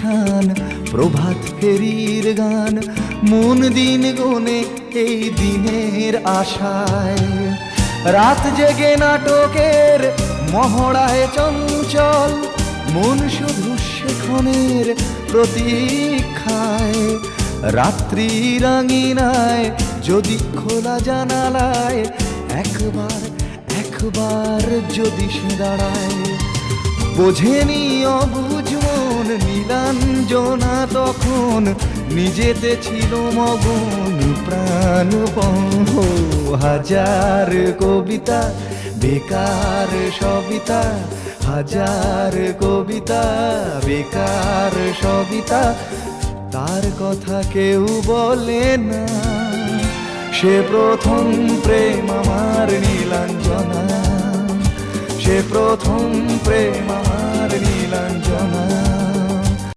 অনুষ্ঠান, প্রভাত ফেরির গান, মন দিন গুনে এই দিনের আশায়। রাত জেগে নাটকের মহড়ায় চঞ্চল, মন শুধু সেক্ষণের প্রতীক্ষায়। রাত্রি রাঙিনায় যদি খোলা জানালায় একবার একবার যদি সে দাঁড়ায়, বোঝেনি অবুঝ মন নীলাঞ্জনা তখন, নিজেতে ছিল মগন প্রাণপণ। হাজার কবিতা বেকার সবিতা, হাজার কবিতা বেকার সবিতা, তার কথা কেউ বলে না। সে প্রথম প্রেম আমার নীলাঞ্জনা, সে প্রথম প্রেম আমার নীলাঞ্জনা।